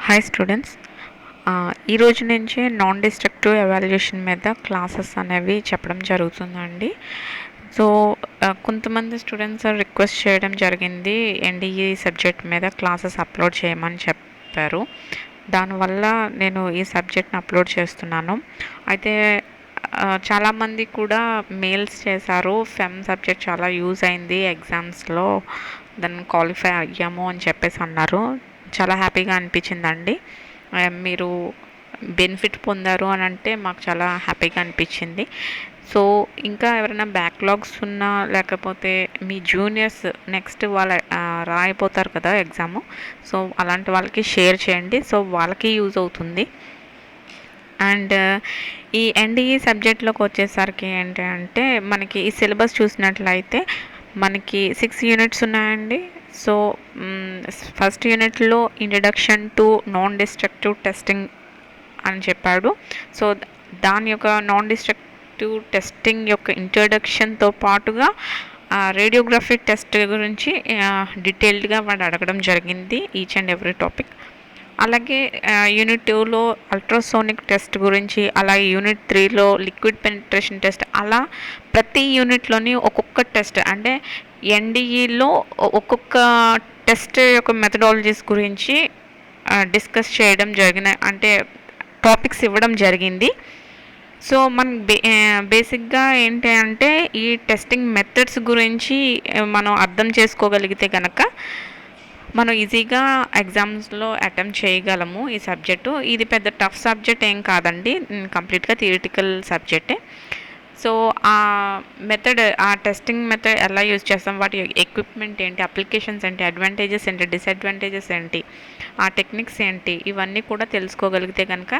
Hi students. ఈరోజు నుంచి non destructive evaluation మీద క్లాసెస్ అనేవి చెప్పడం జరుగుతుందండి. సో కొంతమంది స్టూడెంట్స్ రిక్వెస్ట్ చేయడం జరిగింది, ఎన్డీఈ సబ్జెక్ట్ మీద క్లాసెస్ అప్లోడ్ చేయమని చెప్పారు. దానివల్ల నేను ఈ సబ్జెక్ట్ని అప్లోడ్ చేస్తున్నాను. అయితే చాలామంది కూడా మెయిల్స్ చేశారు, ఫెమ్ సబ్జెక్ట్ చాలా యూజ్ అయింది ఎగ్జామ్స్లో, దాన్ని క్వాలిఫై అయ్యాము అని చెప్పేసి అన్నారు. చాలా హ్యాపీగా అనిపించిందండి. మీరు బెనిఫిట్ పొందారు అని అంటే మాకు చాలా హ్యాపీగా అనిపించింది. సో ఇంకా ఎవరైనా బ్యాక్లాగ్స్ ఉన్నా, లేకపోతే మీ జూనియర్స్ నెక్స్ట్ వాళ్ళ రాయిపోతారు కదా ఎగ్జాము, సో అలాంటి వాళ్ళకి షేర్ చేయండి. సో వాళ్ళకి యూజ్ అవుతుంది. అండ్ ఈ ఎన్డీఈ సబ్జెక్ట్లోకి వచ్చేసరికి ఏంటి అంటే, మనకి ఈ సిలబస్ చూసినట్లయితే మనకి 6 యూనిట్స్ ఉన్నాయండి. సో ఫస్ట్ యూనిట్లో introduction to non destructive testing అని చెప్పాడు. సో దాని యొక్క నాన్ డిస్ట్రక్టివ్ టెస్టింగ్ యొక్క ఇంట్రడక్షన్తో పాటుగా రేడియోగ్రఫీ టెస్ట్ గురించి డీటెయిల్డ్గా వాడు అడగడం జరిగింది, ఈచ్ అండ్ ఎవ్రీ టాపిక్. అలాగే యూనిట్ 2లో అల్ట్రాసోనిక్ టెస్ట్ గురించి, అలాగే యూనిట్ 3లో లిక్విడ్ పెనిట్రేషన్ టెస్ట్, అలా ప్రతి యూనిట్లోని ఒక్కొక్క టెస్ట్, అంటే ఎన్డీఈలో ఒక్కొక్క టెస్ట్ యొక్క మెథడాలజీస్ గురించి డిస్కస్ చేయడం అంటే టాపిక్స్ ఇవ్వడం జరిగింది. సో మనం బేసిక్గా ఏంటి అంటే, ఈ టెస్టింగ్ మెథడ్స్ గురించి మనం అర్థం చేసుకోగలిగితే కనుక మనం ఈజీగా ఎగ్జామ్స్లో అటెంప్ట్ చేయగలము ఈ సబ్జెక్టు. ఇది పెద్ద టఫ్ సబ్జెక్ట్ ఏం కాదండి, కంప్లీట్గా థియరిటికల్ సబ్జెక్టే. సో ఆ మెథడ్, ఆ టెస్టింగ్ మెథడ్ ఎలా యూజ్ చేస్తాం, వాటి ఎక్విప్మెంట్ ఏంటి, అప్లికేషన్స్ ఏంటి, అడ్వాంటేజెస్ ఏంటి, డిసడ్వాంటేజెస్ ఏంటి, ఆ టెక్నిక్స్ ఏంటి, ఇవన్నీ కూడా తెలుసుకోగలిగితే కనుక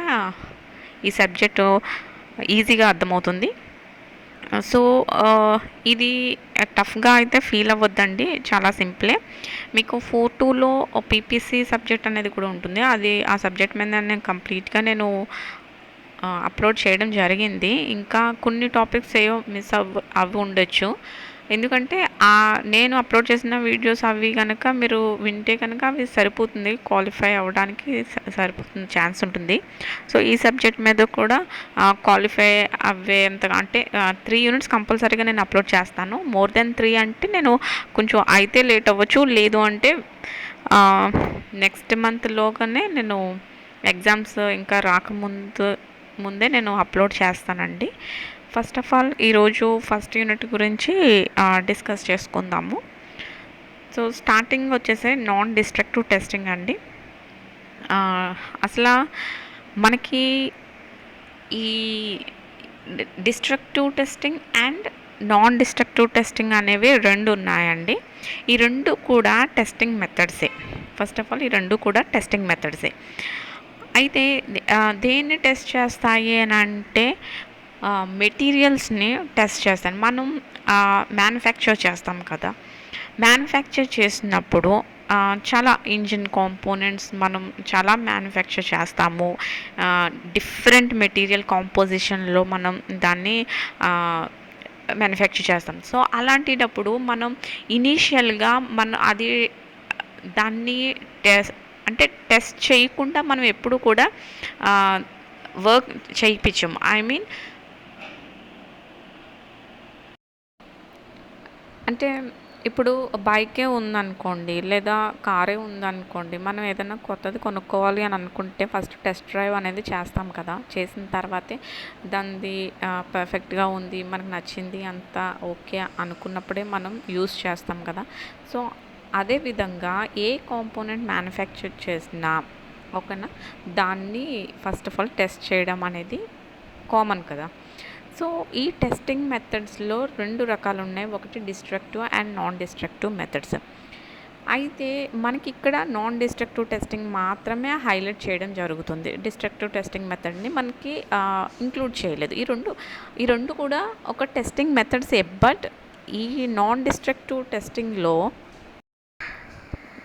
ఈ సబ్జెక్టు ఈజీగా అర్థమవుతుంది. సో ఇది టఫ్గా అయితే ఫీల్ అవ్వద్దండి, చాలా సింపులే. మీకు 4.2లో పీపీసీ సబ్జెక్ట్ అనేది కూడా ఉంటుంది. అది ఆ సబ్జెక్ట్ మీద నేను కంప్లీట్గా అప్లోడ్ చేయడం జరిగింది. ఇంకా కొన్ని టాపిక్స్ ఏవో మిస్ అవి ఉండొచ్చు, ఎందుకంటే నేను అప్లోడ్ చేసిన వీడియోస్ అవి కనుక మీరు వింటే కనుక అవి సరిపోతుంది, క్వాలిఫై అవ్వడానికి సరిపోతుంది, ఛాన్స్ ఉంటుంది. సో ఈ సబ్జెక్ట్ మీద కూడా క్వాలిఫై అవ్వేంతగా, అంటే 3 యూనిట్స్ కంపల్సరీగా నేను అప్లోడ్ చేస్తాను. మోర్ దెన్ 3 అంటే నేను కొంచెం అయితే లేట్ అవ్వచ్చు, లేదు అంటే నెక్స్ట్ మంత్లోగానే నేను ఎగ్జామ్స్ ఇంకా ముందే నేను అప్లోడ్ చేస్తానండి. ఫస్ట్ ఆఫ్ ఆల్ ఈరోజు ఫస్ట్ యూనిట్ గురించి డిస్కస్ చేసుకుందాము. సో స్టార్టింగ్ వచ్చేసి నాన్ డిస్ట్రక్టివ్ టెస్టింగ్ అండి. అసలు మనకి ఈ destructive testing and non destructive testing అనేవి 2 ఉన్నాయండి. ఈ 2 కూడా టెస్టింగ్ మెథడ్సే. ఫస్ట్ ఆఫ్ ఆల్ ఈ 2 కూడా టెస్టింగ్ మెథడ్సే. అయితే దేన్ని టెస్ట్ చేస్తాయి అని అంటే, మెటీరియల్స్ని టెస్ట్ చేస్తాను. మనం మ్యానుఫ్యాక్చర్ చేస్తాం కదా, మ్యానుఫ్యాక్చర్ చేసినప్పుడు చాలా ఇంజిన్ కాంపోనెంట్స్ మనం చాలా మ్యానుఫ్యాక్చర్ చేస్తాము. డిఫరెంట్ మెటీరియల్ కాంపోజిషన్లో మనం దాన్ని మ్యానుఫ్యాక్చర్ చేస్తాం. సో అలాంటిటప్పుడు మనం ఇనీషియల్గా దాన్ని టెస్ట్ చేయకుండా మనం ఎప్పుడు కూడా వర్క్ చేయించము. ఐ మీన్ అంటే ఇప్పుడు బైకే ఉందనుకోండి, లేదా కారే ఉందనుకోండి, మనం ఏదైనా కొత్తది కొనుక్కోవాలి అని అనుకుంటే ఫస్ట్ టెస్ట్ డ్రైవ్ అనేది చేస్తాం కదా. చేసిన తర్వాతే దానిది పర్ఫెక్ట్గా ఉంది, మనకు నచ్చింది, అంతా ఓకే అనుకున్నప్పుడే మనం యూస్ చేస్తాం కదా. సో అదేవిధంగా ఏ కాంపోనెంట్ మ్యానుఫ్యాక్చర్ చేసినా ఓకేనా, దాన్ని ఫస్ట్ ఆఫ్ ఆల్ టెస్ట్ చేయడం అనేది కామన్ కదా. సో ఈ టెస్టింగ్ మెథడ్స్లో 2 రకాలు ఉన్నాయి, ఒకటి destructive and non destructive methods. అయితే మనకి ఇక్కడ నాన్ డిస్ట్రక్టివ్ టెస్టింగ్ మాత్రమే హైలైట్ చేయడం జరుగుతుంది, డిస్ట్రక్టివ్ టెస్టింగ్ మెథడ్ని మనకి ఇంక్లూడ్ చేయలేదు. ఈ రెండు కూడా ఒక టెస్టింగ్ మెథడ్సే. బట్ ఈ నాన్ డిస్ట్రక్టివ్ టెస్టింగ్లో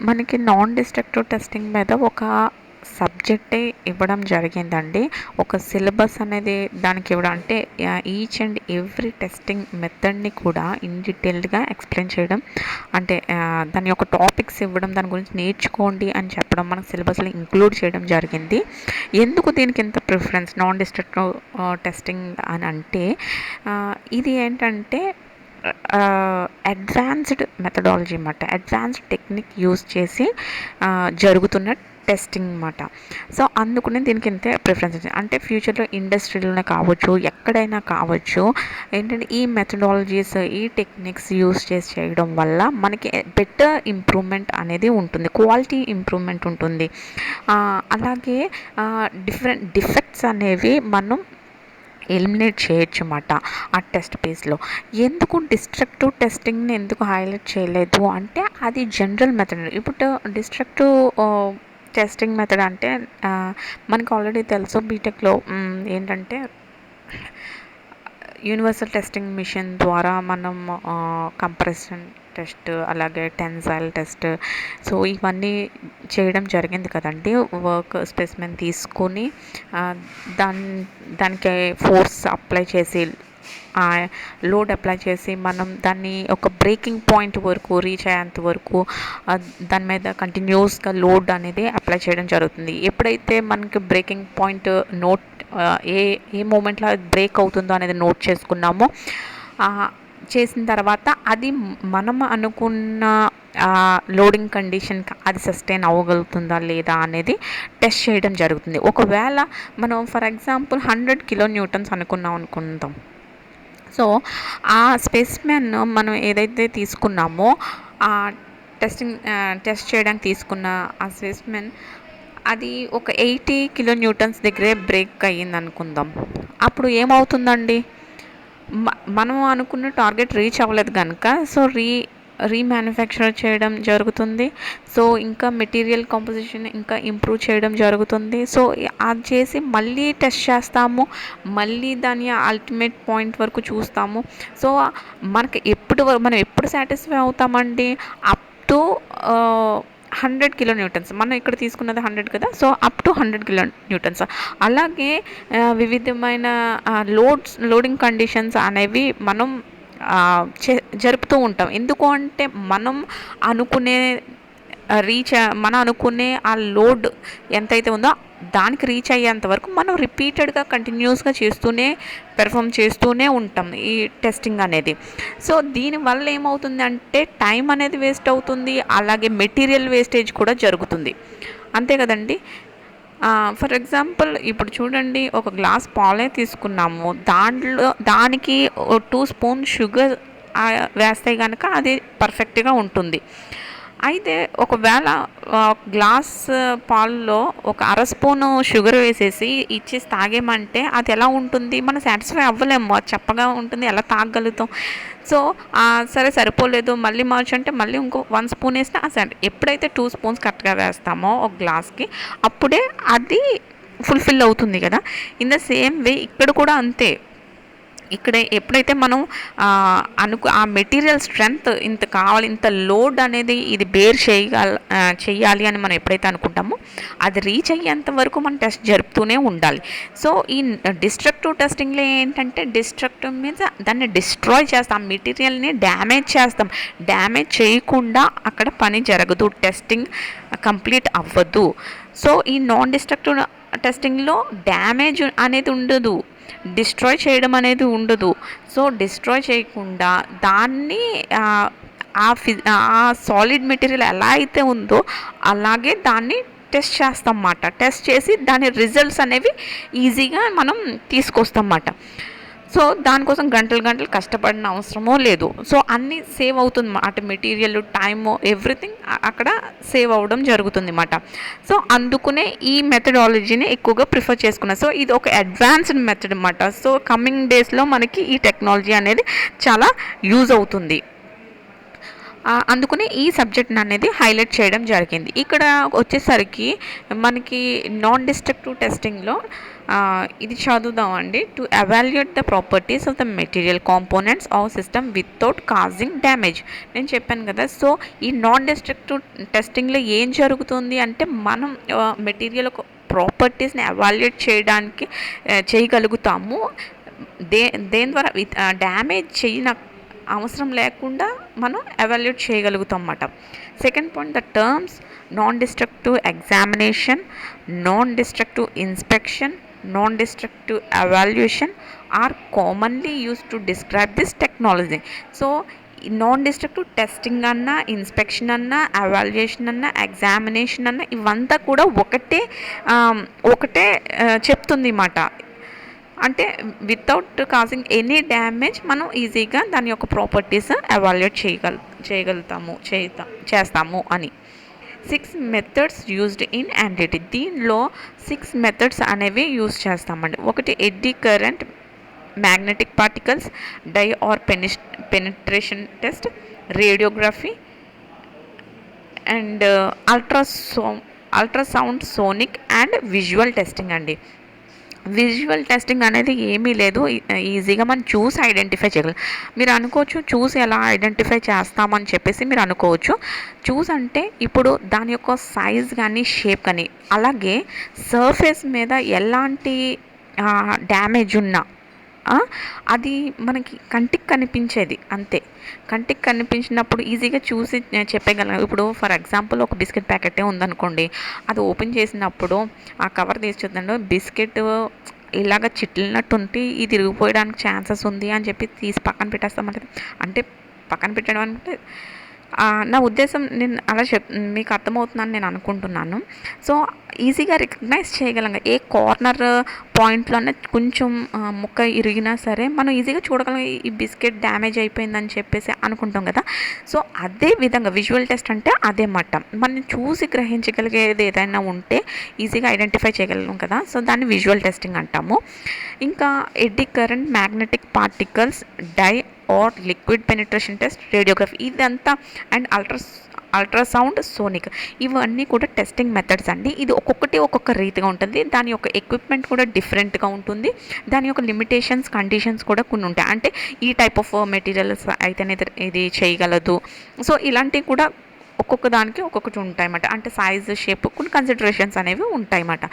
మనకి నాన్ డిస్ట్రక్టివ్ టెస్టింగ్ మీద ఒక సబ్జెక్టే ఇవ్వడం జరిగిందండి. ఒక సిలబస్ అనేది దానికి ఇవ్వడం అంటే ఈచ్ అండ్ ఎవ్రీ టెస్టింగ్ మెథడ్‌ని కూడా ఇన్ డీటెయిల్డ్‌గా ఎక్స్‌ప్లెయిన్ చేయడం. అంటే దాని యొక్క టాపిక్స్ ఇవ్వడం, దాని గురించి నేర్చుకోండి అని చెప్పడం మనకు సిలబస్‌లో ఇంక్లూడ్ చేయడం జరిగింది. ఎందుకు దీనికి ఇంత ప్రిఫరెన్స్ నాన్ డిస్ట్రక్టివ్ టెస్టింగ్ అని అంటే ఇది ఏంటంటే అడ్వాన్స్డ్ మెథడాలజీ అన్నమాట. అడ్వాన్స్డ్ టెక్నిక్ యూజ్ చేసి జరుగుతున్న టెస్టింగ్ అన్నమాట. సో అందుకనే దీనికి ఇంతే ప్రిఫరెన్స్ ఇచ్చింది. అంటే ఫ్యూచర్లో ఇండస్ట్రీలోనే కావచ్చు, ఎక్కడైనా కావచ్చు, ఏంటంటే ఈ మెథడాలజీస్, ఈ టెక్నిక్స్ యూజ్ చేసి చేయడం వల్ల మనకి బెటర్ ఇంప్రూవ్మెంట్ అనేది ఉంటుంది, క్వాలిటీ ఇంప్రూవ్మెంట్ ఉంటుంది. అలాగే డిఫరెంట్ డిఫెక్ట్స్ అనేవి మనం ఎలిమినేట్ చేయొచ్చు అన్నమాట ఆ టెస్ట్ పేజ్లో. ఎందుకు డిస్ట్రక్టివ్ టెస్టింగ్ని ఎందుకు హైలైట్ చేయలేదు అంటే అది జనరల్ మెథడ్. ఇప్పుడు డిస్ట్రక్టివ్ టెస్టింగ్ మెథడ్ అంటే మనకు ఆల్రెడీ తెలుసు బీటెక్లో ఏంటంటే యూనివర్సల్ టెస్టింగ్ మిషన్ ద్వారా మనం కంప్రెషన్ టెస్ట్, అలాగే టెన్సైల్ టెస్ట్, సో ఇవన్నీ చేయడం జరిగింది కదండి. వర్క్ స్పెసిమెన్ తీసుకొని దానికి ఫోర్స్ అప్లై చేసి, లోడ్ అప్లై చేసి మనం దాన్ని ఒక బ్రేకింగ్ పాయింట్ వరకు రీచ్ అయ్యేంత వరకు దాని మీద కంటిన్యూస్గా లోడ్ అనేది అప్లై చేయడం జరుగుతుంది. ఎప్పుడైతే మనకి బ్రేకింగ్ పాయింట్ నోట్ ఏ ఏ మూమెంట్లో బ్రేక్ అవుతుందో అనేది నోట్ చేసుకున్నామో, చేసిన తర్వాత అది మనం అనుకున్న లోడింగ్ కండిషన్కి అది సస్టైన్ అవ్వగలుగుతుందా లేదా అనేది టెస్ట్ చేయడం జరుగుతుంది. ఒకవేళ మనం ఫర్ ఎగ్జాంపుల్ 100 kN అనుకుందాం. సో ఆ స్పెసిమెన్ మనం ఏదైతే తీసుకున్నామో టెస్ట్ చేయడానికి తీసుకున్న ఆ స్పెసిమెన్ అది ఒక 80 kN దగ్గరే బ్రేక్ అయ్యింది అనుకుందాం. అప్పుడు ఏమవుతుందండి, మనం అనుకున్న టార్గెట్ రీచ్ అవ్వలేదు కనుక సో రీమ్యానుఫ్యాక్చర్ చేయడం జరుగుతుంది. సో ఇంకా మెటీరియల్ కాంపోజిషన్ ఇంకా ఇంప్రూవ్ చేయడం జరుగుతుంది. సో అది చేసి మళ్ళీ టెస్ట్ చేస్తాము, మళ్ళీ దాని అల్టిమేట్ పాయింట్ వరకు చూస్తాము. సో మనం ఎప్పుడు సాటిస్ఫై అవుతామండి, అప్ టు 100 kN. మనం ఇక్కడ తీసుకున్నది 100 కదా, సో అప్ టు 100 kN. అలాగే వివిధమైన లోడింగ్ కండిషన్స్ అనేవి మనం జరుపుతూ ఉంటాం. ఎందుకు అంటే మనం అనుకునే ఆ లోడ్ ఎంతైతే ఉందో దానికి రీచ్ అయ్యేంత వరకు మనం రిపీటెడ్గా కంటిన్యూస్గా పెర్ఫామ్ చేస్తూనే ఉంటాం ఈ టెస్టింగ్ అనేది. సో దీనివల్ల ఏమవుతుంది అంటే టైం అనేది వేస్ట్ అవుతుంది, అలాగే మెటీరియల్ వేస్టేజ్ కూడా జరుగుతుంది. అంతే కదండి. ఫర్ ఎగ్జాంపుల్ ఇప్పుడు చూడండి, ఒక గ్లాస్ పాలే తీసుకున్నాము, దానికి 2 స్పూన్ షుగర్ వేస్తే కనుక అది పర్ఫెక్ట్గా ఉంటుంది. అయితే ఒకవేళ గ్లాస్ పాల్లో ఒక 1/2 స్పూను షుగర్ వేసేసి ఇచ్చేసి తాగేమంటే అది ఎలా ఉంటుంది, మనం సాటిస్ఫై అవ్వలేము, అది చప్పగా ఉంటుంది, ఎలా తాగలుగుతాం. సో సరే సరిపోలేదు మళ్ళీ మార్చంటే మళ్ళీ ఇంకో 1 స్పూన్ వేసినా సరే. ఎప్పుడైతే 2 స్పూన్స్ కరెక్ట్గా వేస్తామో ఒక గ్లాస్కి అప్పుడే అది ఫుల్ఫిల్ అవుతుంది కదా. ఇన్ ద సేమ్ వే ఇక్కడ కూడా అంతే. ఇక్కడ ఎప్పుడైతే మనం ఆ మెటీరియల్ స్ట్రెంగ్త్ ఇంత కావాలి, ఇంత లోడ్ అనేది ఇది బేర్ చేయాలి అని మనం ఎప్పుడైతే అనుకుంటామో అది రీచ్ అయ్యేంత వరకు మనం టెస్ట్ జరుపుతూనే ఉండాలి. సో ఈ డిస్ట్రక్టివ్ టెస్టింగ్లో ఏంటంటే డిస్ట్రక్టివ్ మీన్స్ దాన్ని డిస్ట్రాయ్ చేస్తాం, మెటీరియల్ని డ్యామేజ్ చేస్తాం. డ్యామేజ్ చేయకుండా అక్కడ పని జరగదు, టెస్టింగ్ కంప్లీట్ అవ్వదు. సో ఈ నాన్ డిస్ట్రక్టివ్ టెస్టింగ్లో డ్యామేజ్ అనేది ఉండదు, డిస్ట్రాయ్ చేయడం అనేది ఉండదు. సో డిస్ట్రాయ్ చేయకుండా దాన్ని ఆ సాలిడ్ మెటీరియల్ ఎలా అయితే ఉందో అలాగే దాన్ని టెస్ట్ చేస్తాం అన్నమాట. టెస్ట్ చేసి దాని రిజల్ట్స్ అనేవి ఈజీగా మనం తీసుకొస్తాం అన్నమాట. సో దానికోసం గంటలు కష్టపడిన అవసరమో లేదు. సో అన్నీ సేవ్ అవుతుంది అన్నమాట, మెటీరియల్, టైము, ఎవ్రీథింగ్ అక్కడ సేవ్ అవ్వడం జరుగుతుంది అన్నమాట. సో అందుకునే ఈ మెథడాలజీని ఎక్కువగా ప్రిఫర్ చేసుకున్నాను. సో ఇది ఒక అడ్వాన్స్డ్ మెథడ్ అన్నమాట. సో కమింగ్ డేస్లో మనకి ఈ టెక్నాలజీ అనేది చాలా యూజ్ అవుతుంది. అందుకని ఈ సబ్జెక్ట్ని అనేది హైలైట్ చేయడం జరిగింది. ఇక్కడ వచ్చేసరికి మనకి నాన్ డిస్ట్రక్టివ్ టెస్టింగ్లో ఇది చదువుదామండి. To evaluate the properties of the material components of system without causing damage. నేను చెప్పాను కదా. సో ఈ నాన్ డిస్ట్రక్టివ్ టెస్టింగ్లో ఏం జరుగుతుంది అంటే మనం మెటీరియల్ ప్రాపర్టీస్ని ఎవాల్యుయేట్ చేయడానికి చేయగలుగుతాము. దేని ద్వారా డ్యామేజ్ అవసరం లేకుండా మనం ఎవాల్యుయేట్ చేయగలుగుతాం అన్నమాట. Second point, the terms non destructive examination, non destructive inspection, non destructive evaluation are commonly used to describe this technology. So non destructive testing అన్నా, ఇన్స్పెక్షన్ అన్నా, ఎవాల్యుయేషన్ అన్నా, ఎగ్జామినేషన్ అన్నా ఇవంతా కూడా ఒకటే చెప్తుంది అన్నమాట. అంటే వితౌట్ కాజింగ్ ఎనీ డ్యామేజ్ మనం ఈజీగా దాని యొక్క ప్రాపర్టీస్ ఎవాల్యుయేట్ చేస్తాము అని. 6 మెథడ్స్ యూజ్డ్ ఇన్ ఎన్డిటి. దీనిలో 6 మెథడ్స్ అనేవి యూజ్ చేస్తామండి. ఒకటి eddy current, magnetic particles, dye or penetration test, radiography and ultrasound, sonic and visual testing అండి. విజువల్ టెస్టింగ్ అనేది ఏమీ లేదు, ఈజీగా మనం చూసి ఐడెంటిఫై చేయగలం. మీరు అనుకోవచ్చు చూసి ఎలా ఐడెంటిఫై చేస్తామని చెప్పేసి మీరు అనుకోవచ్చు. అంటే ఇప్పుడు దాని యొక్క సైజ్ కానీ షేప్ కానీ, అలాగే సర్ఫేస్ మీద ఎలాంటి డ్యామేజ్ ఉన్నా అది మనకి కంటికి కనిపించేది అంతే. కంటికి కనిపించినప్పుడు ఈజీగా చూసి చెప్పగలం. ఇప్పుడు ఫర్ ఎగ్జాంపుల్ ఒక బిస్కెట్ ప్యాకెటే ఉందనుకోండి, అది ఓపెన్ చేసినప్పుడు ఆ కవర్ తీసి చూద్దండి, బిస్కెట్ ఇలాగ చిట్లినట్టు ఉంటే ఇది ఇరిగిపోయడానికి ఛాన్సెస్ ఉంది అని చెప్పి తీసి పక్కన పెట్టేస్తామంటే, అంటే పక్కన పెట్టడం అంటే నా ఉద్దేశం నేను అలా మీకు అర్థమవుతుందని నేను అనుకుంటున్నాను. సో ఈజీగా రికగ్నైజ్ చేయగలం. ఏ కార్నర్ పాయింట్లోనే కొంచెం ముక్క ఇరిగినా సరే మనం ఈజీగా చూడగలం, ఈ బిస్కెట్ డ్యామేజ్ అయిపోయిందని చెప్పేసి అనుకుంటాం కదా. సో అదే విధంగా విజువల్ టెస్ట్ అంటే అదే మాట. మనం చూసి గ్రహించగలిగేది ఏదైనా ఉంటే ఈజీగా ఐడెంటిఫై చేయగలం కదా. సో దాన్ని విజువల్ టెస్టింగ్ అంటాము. ఇంకా eddy current, magnetic particles, dye or liquid penetration test, radiography ఇదంతా అండ్ అల్ట్రాసౌండ్, సోనిక్ ఇవన్నీ కూడా టెస్టింగ్ మెథడ్స్ అండి. ఇది ఒక్కొక్కటి ఒక్కొక్క రీతిగా ఉంటుంది. దాని యొక్క ఎక్విప్మెంట్ కూడా డిఫరెంట్గా ఉంటుంది. దాని యొక్క లిమిటేషన్స్, కండిషన్స్ కూడా కొన్ని ఉంటాయి. అంటే ఈ టైప్ ఆఫ్ మెటీరియల్స్ అయితేనే ఇది చేయగలదు. సో ఇలాంటివి కూడా ఒక్కొక్క దానికి ఒక్కొక్కటి ఉంటాయన్నమాట. అంటే సైజ్, షేప్ కొన్ని కన్సిడరేషన్స్ అనేవి ఉంటాయన్నమాట.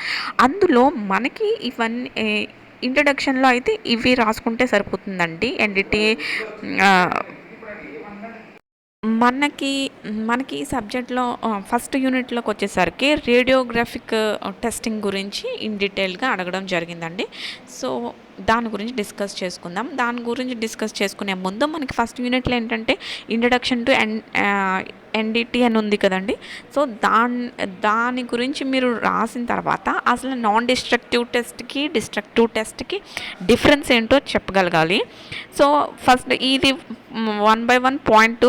అందులో మనకి ఇవన్నీ ఇంట్రడక్షన్లో అయితే ఇవి రాసుకుంటే సరిపోతుందండి. ఎన్డిటి మనకి సబ్జెక్ట్లో ఫస్ట్ యూనిట్లోకి వచ్చేసరికి రేడియోగ్రాఫిక్ టెస్టింగ్ గురించి ఇన్ డీటెయిల్గా అడగడం జరిగిందండి. సో దాని గురించి డిస్కస్ చేసుకుందాం. దాని గురించి డిస్కస్ చేసుకునే ముందు మనకి ఫస్ట్ యూనిట్లో ఏంటంటే ఇంట్రడక్షన్ టు ఎన్డిటి అని ఉంది కదండి. సో దాని గురించి మీరు రాసిన తర్వాత అసలు నాన్ డిస్ట్రక్టివ్ టెస్ట్కి డిస్ట్రక్టివ్ టెస్ట్కి డిఫరెన్స్ ఏంటో చెప్పగలగాలి. సో ఫస్ట్ ఇది 1 by 1 పాయింట్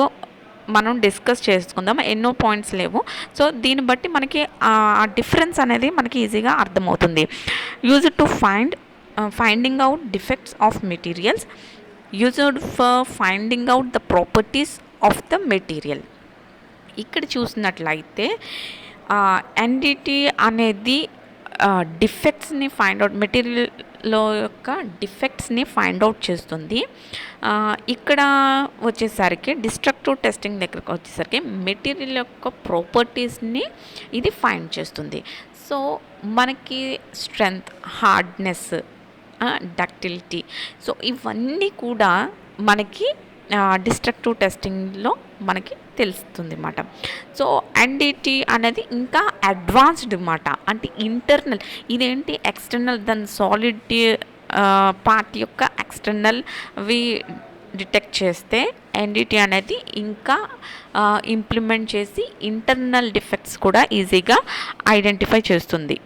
మనం డిస్కస్ చేసుకుందాం. ఎన్నో పాయింట్స్ లేవు. సో దీన్ని బట్టి మనకి ఆ డిఫరెన్స్ అనేది మనకి ఈజీగా అర్థమవుతుంది. Used to finding out defects of materials, used for finding out the properties of the material. ఇక్కడ చూసినట్లయితే ఎన్డిటి అనేది డిఫెక్ట్స్ని ఫైండ్ అవుట్, మెటీరియల్లో యొక్క డిఫెక్ట్స్ని ఫైండ్ అవుట్ చేస్తుంది. ఇక్కడ వచ్చేసరికి డిస్ట్రక్టివ్ టెస్టింగ్ దగ్గరకు వచ్చేసరికి మెటీరియల్ యొక్క ప్రాపర్టీస్ని ఇది ఫైండ్ చేస్తుంది. సో మనకి స్ట్రెంగ్త్, హార్డ్నెస్, డక్టిలిటీ, సో ఇవన్నీ కూడా మనకి డిస్ట్రక్టివ్ టెస్టింగ్లో మనకి తెలుస్తుంది అన్నమాట. సో ఎన్డిటి అనేది ఇంకా అడ్వాన్స్డ్ అన్నమాట. అంటే ఇంటర్నల్, ఇదేంటి ఎక్స్టర్నల్, దాని సాలిడ్ పార్ట్ యొక్క ఎక్స్టర్నల్వి డిటెక్ట్ చేస్తే ఎన్డిటి అనేది ఇంకా ఇంప్లిమెంట్ చేసి ఇంటర్నల్ డిఫెక్ట్స్ కూడా ఈజీగా ఐడెంటిఫై చేస్తుంది.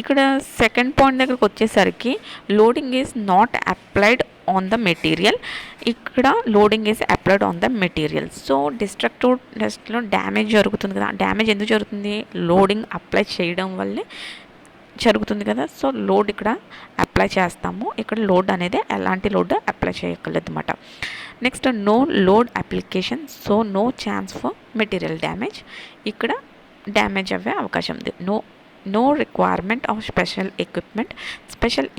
ఇక్కడ సెకండ్ పాయింట్ దగ్గరకు వచ్చేసరికి loading is not applied on the material. ఇక్కడ loading is applied on the material. So destructive టెస్ట్లో డ్యామేజ్ జరుగుతుంది కదా. డ్యామేజ్ ఎందుకు జరుగుతుంది? లోడింగ్ అప్లై చేయడం వల్లే జరుగుతుంది కదా. సో లోడ్ ఇక్కడ అప్లై చేస్తాము. ఇక్కడ లోడ్ అనేది ఎలాంటి లోడ్ అప్లై చేయగలదు అన్నమాట. Next no load application, so no chance for material damage. ఇక్కడ డ్యామేజ్ అవ్వే అవకాశం ఉంది. No requirement of special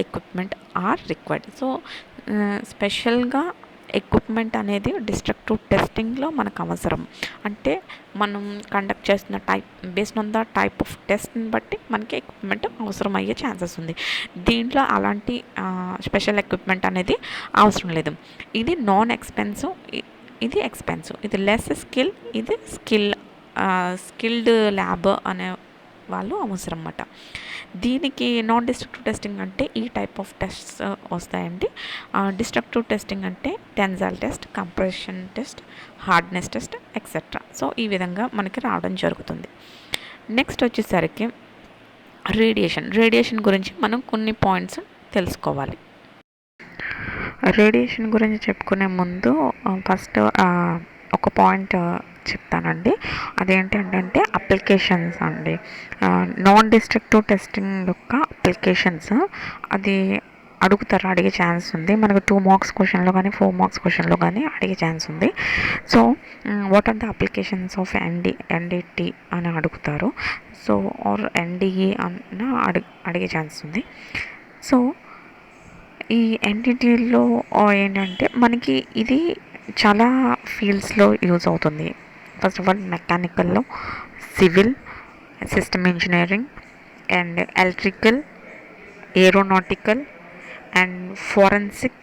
equipment are required. So స్పెషల్గా ఎక్విప్మెంట్ అనేది డిస్ట్రక్టివ్ టెస్టింగ్లో మనకు అవసరం. అంటే మనం కండక్ట్ చేస్తున్న based on the type of టెస్ట్ని బట్టి మనకి ఎక్విప్మెంట్ అవసరం అయ్యే ఛాన్సెస్ ఉంది. దీంట్లో అలాంటి స్పెషల్ ఎక్విప్మెంట్ అనేది అవసరం లేదు. ఇది నాన్ ఎక్స్పెన్సివ్, ఇది ఎక్స్పెన్సివ్. ఇది లెస్ స్కిల్, ఇది స్కిల్డ్ ల్యాబ్ అనే వాళ్ళు అవసరం అన్నమాట. దీనికి నాన్ డిస్ట్రక్టివ్ టెస్టింగ్ అంటే ఈ టైప్ ఆఫ్ టెస్ట్స్ వస్తాయండి. డిస్ట్రక్టివ్ టెస్టింగ్ అంటే tensile test, compression test, hardness test etcetera. So ఈ విధంగా మనకి రావడం జరుగుతుంది. నెక్స్ట్ వచ్చేసరికి రేడియేషన్ గురించి మనం కొన్ని పాయింట్స్ తెలుసుకోవాలి. రేడియేషన్ గురించి చెప్పుకునే ముందు ఫస్ట్ ఒక పాయింట్ చెప్తానండి. అదేంటి అంటే అప్లికేషన్స్ అండి. నాన్ డిస్ట్రక్టివ్ టెస్టింగ్ యొక్క అప్లికేషన్స్ అది అడిగే ఛాన్స్ ఉంది. మనకు 2 మార్క్స్ క్వశ్చన్లో కానీ 4 మార్క్స్ క్వశ్చన్లో కానీ అడిగే ఛాన్స్ ఉంది. So what are the applications of NDT అని అడుగుతారు. సో ఆర్ ఎన్డిఈ అన్న అడిగే ఛాన్స్ ఉంది. సో ఈ ఎన్డిటిలో ఏంటంటే మనకి ఇది చాలా ఫీల్డ్స్లో యూజ్ అవుతుంది. ఫస్ట్ ఆఫ్ ఆల్ మెకానికల్లో, civil, system engineering and electrical, aeronautical and forensic,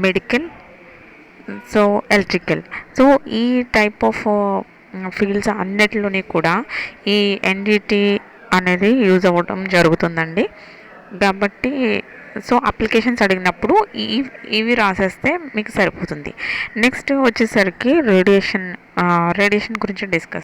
medical, so electrical. So ఈ టైప్ ఆఫ్ ఫీల్డ్స్ అన్నిటిలోని కూడా ఈ ఎన్డిటి అనేది యూజ్ అవ్వడం జరుగుతుందండి. కాబట్టి సో అప్లికేషన్స్ అడిగినప్పుడు ఇవి రాసేస్తే మీకు సరిపోతుంది. నెక్స్ట్ వచ్చేసరికి రేడియేషన్ గురించి డిస్కస్